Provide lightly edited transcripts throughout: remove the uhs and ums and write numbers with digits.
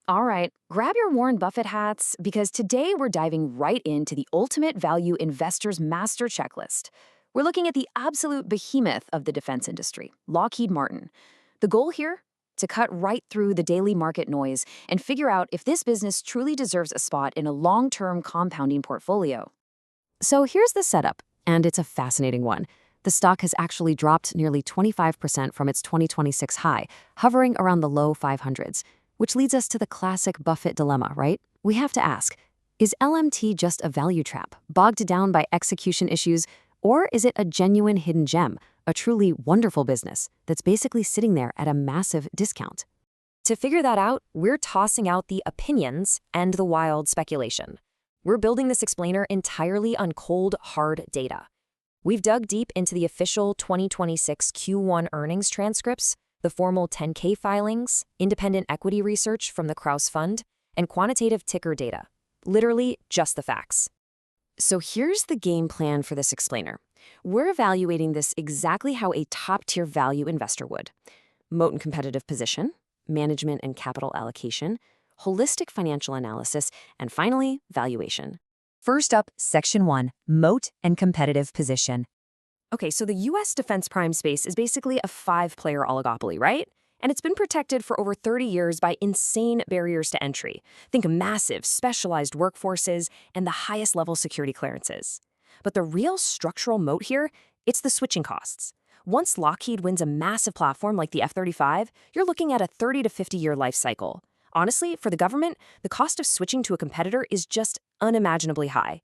All right, grab your Warren Buffett hats because today we're diving right into the ultimate value investor's master checklist. We're looking at the absolute behemoth of the defense industry, Lockheed Martin. The goal here? To cut right through the daily market noise and figure out if this business truly deserves a spot in a long-term compounding portfolio. So here's the setup, and it's a fascinating one. The stock has actually dropped nearly 25% from its 2026 high, hovering around the low 500s. Which leads us to the classic Buffett dilemma, right? We have to ask, is LMT just a value trap, bogged down by execution issues, or is it a genuine hidden gem, a truly wonderful business that's basically sitting there at a massive discount? To figure that out, we're tossing out the opinions and the wild speculation. We're building this explainer entirely on cold, hard data. We've dug deep into the official 2026 Q1 earnings transcripts, the formal 10K filings, independent equity research from the Kraus Fund, and quantitative ticker data. Literally just the facts. So here's the game plan for this explainer. We're evaluating this exactly how a top-tier value investor would. Moat and competitive position, management and capital allocation, holistic financial analysis, and finally, valuation. First up, Section 1, Moat and Competitive Position. Okay, so the U.S. defense prime space is basically a 5-player oligopoly, right? And it's been protected for over 30 years by insane barriers to entry. Think massive, specialized workforces and the highest level security clearances. But the real structural moat here, it's the switching costs. Once Lockheed wins a massive platform like the F-35, you're looking at a 30 to 50-year life cycle. Honestly, for the government, the cost of switching to a competitor is just unimaginably high.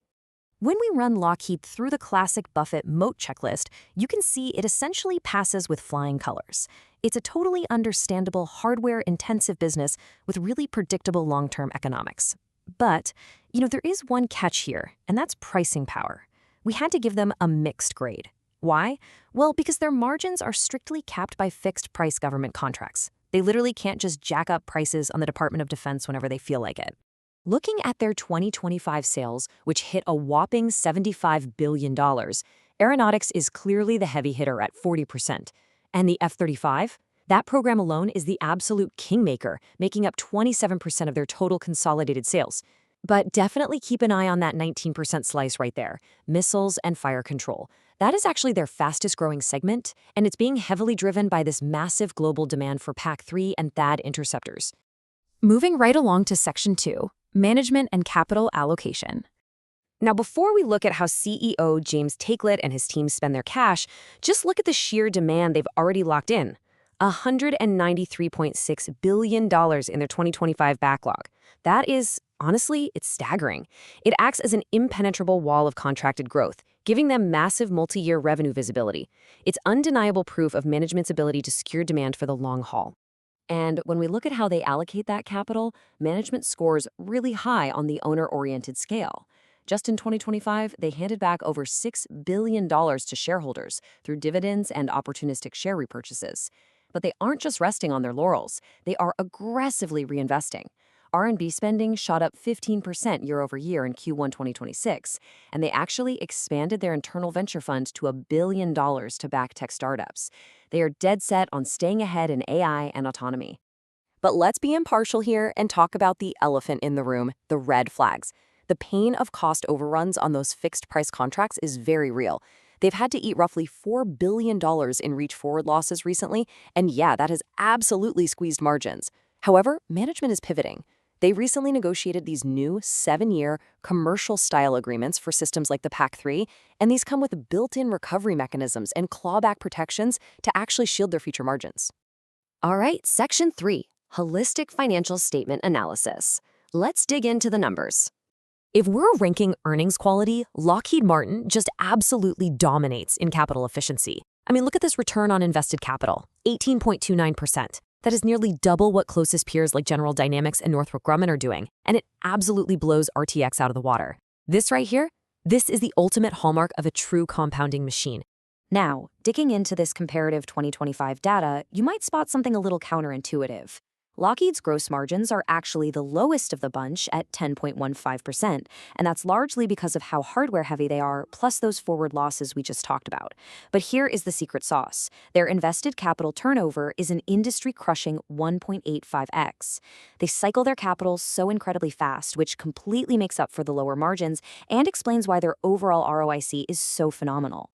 When we run Lockheed through the classic Buffett moat checklist, you can see it essentially passes with flying colors. It's a totally understandable hardware-intensive business with really predictable long-term economics. But, there is one catch here, and that's pricing power. We had to give them a mixed grade. Why? Well, because their margins are strictly capped by fixed-price government contracts. They literally can't just jack up prices on the Department of Defense whenever they feel like it. Looking at their 2025 sales, which hit a whopping $75 billion, aeronautics is clearly the heavy hitter at 40%. And the F-35? That program alone is the absolute kingmaker, making up 27% of their total consolidated sales. But definitely keep an eye on that 19% slice right there, missiles and fire control. That is actually their fastest growing segment, and it's being heavily driven by this massive global demand for PAC-3 and THAAD interceptors. Moving right along to Section 2. Management and capital allocation. Now, before we look at how CEO James Takelet and his team spend their cash, just look at the sheer demand they've already locked in. $193.6 billion in their 2025 backlog. That is, honestly, it's staggering. It acts as an impenetrable wall of contracted growth, giving them massive multi-year revenue visibility. It's undeniable proof of management's ability to secure demand for the long haul. And when we look at how they allocate that capital, management scores really high on the owner-oriented scale. Just in 2025, they handed back over $6 billion to shareholders through dividends and opportunistic share repurchases. But they aren't just resting on their laurels. They are aggressively reinvesting. R&D spending shot up 15% year over year in Q1 2026, and they actually expanded their internal venture fund to $1 billion to back tech startups. They are dead set on staying ahead in AI and autonomy. But let's be impartial here and talk about the elephant in the room, the red flags. The pain of cost overruns on those fixed-price contracts is very real. They've had to eat roughly $4 billion in reach forward losses recently, and yeah, that has absolutely squeezed margins. However, management is pivoting. They recently negotiated these new 7-year commercial-style agreements for systems like the PAC-3, and these come with built-in recovery mechanisms and clawback protections to actually shield their future margins. All right, Section 3, Holistic Financial Statement Analysis. Let's dig into the numbers. If we're ranking earnings quality, Lockheed Martin just absolutely dominates in capital efficiency. I mean, look at this return on invested capital, 18.29%. That is nearly double what closest peers like General Dynamics and Northrop Grumman are doing, and it absolutely blows RTX out of the water. This right here, this is the ultimate hallmark of a true compounding machine. Now, digging into this comparative 2025 data, you might spot something a little counterintuitive. Lockheed's gross margins are actually the lowest of the bunch at 10.15%, and that's largely because of how hardware heavy they are, plus those forward losses we just talked about. But here is the secret sauce. Their invested capital turnover is an industry-crushing 1.85x. They cycle their capital so incredibly fast, which completely makes up for the lower margins and explains why their overall ROIC is so phenomenal.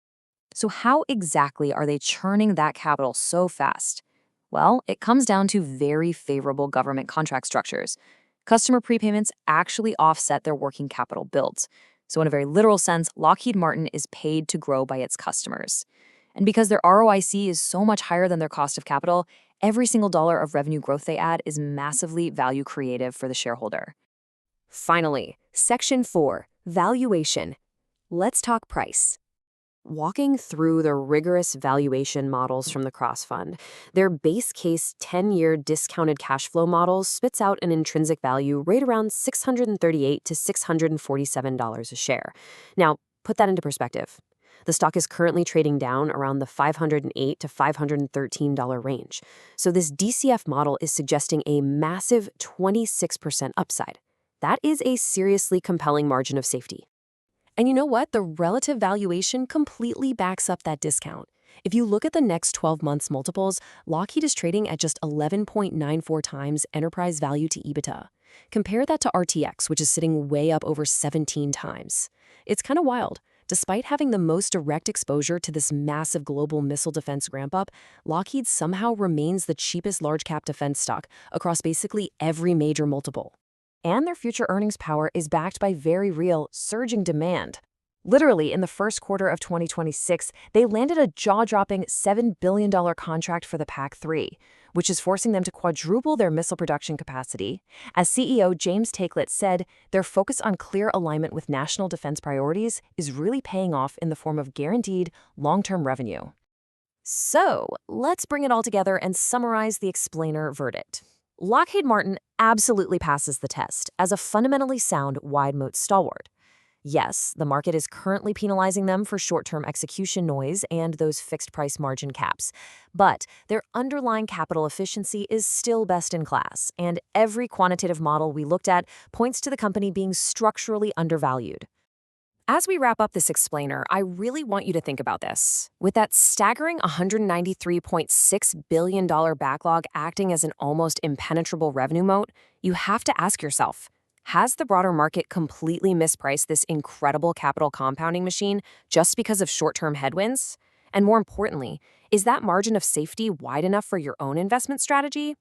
So how exactly are they churning that capital so fast? Well, it comes down to very favorable government contract structures. Customer prepayments actually offset their working capital builds. So in a very literal sense, Lockheed Martin is paid to grow by its customers. And because their ROIC is so much higher than their cost of capital, every single dollar of revenue growth they add is massively value creative for the shareholder. Finally, Section 4, Valuation. Let's talk price. Walking through the rigorous valuation models from the Cross Fund, their base case 10-year discounted cash flow model spits out an intrinsic value right around $638 to $647 a share. Now, put that into perspective. The stock is currently trading down around the $508 to $513 range. So this DCF model is suggesting a massive 26% upside. That is a seriously compelling margin of safety. And you know what? The relative valuation completely backs up that discount. If you look at the next 12 months multiples, Lockheed is trading at just 11.94 times enterprise value to EBITDA. Compare that to RTX, which is sitting way up over 17 times. It's kind of wild. Despite having the most direct exposure to this massive global missile defense ramp-up, Lockheed somehow remains the cheapest large-cap defense stock across basically every major multiple. And their future earnings power is backed by very real, surging demand. Literally, in the first quarter of 2026, they landed a jaw-dropping $7 billion contract for the PAC-3, which is forcing them to quadruple their missile production capacity. As CEO James Taiclet said, their focus on clear alignment with national defense priorities is really paying off in the form of guaranteed, long-term revenue. So, let's bring it all together and summarize the explainer verdict. Lockheed Martin absolutely passes the test as a fundamentally sound wide-moat stalwart. Yes, the market is currently penalizing them for short-term execution noise and those fixed-price margin caps, but their underlying capital efficiency is still best in class, and every quantitative model we looked at points to the company being structurally undervalued. As we wrap up this explainer, I really want you to think about this. With that staggering $193.6 billion backlog acting as an almost impenetrable revenue moat, you have to ask yourself, has the broader market completely mispriced this incredible capital compounding machine just because of short-term headwinds? And more importantly, is that margin of safety wide enough for your own investment strategy?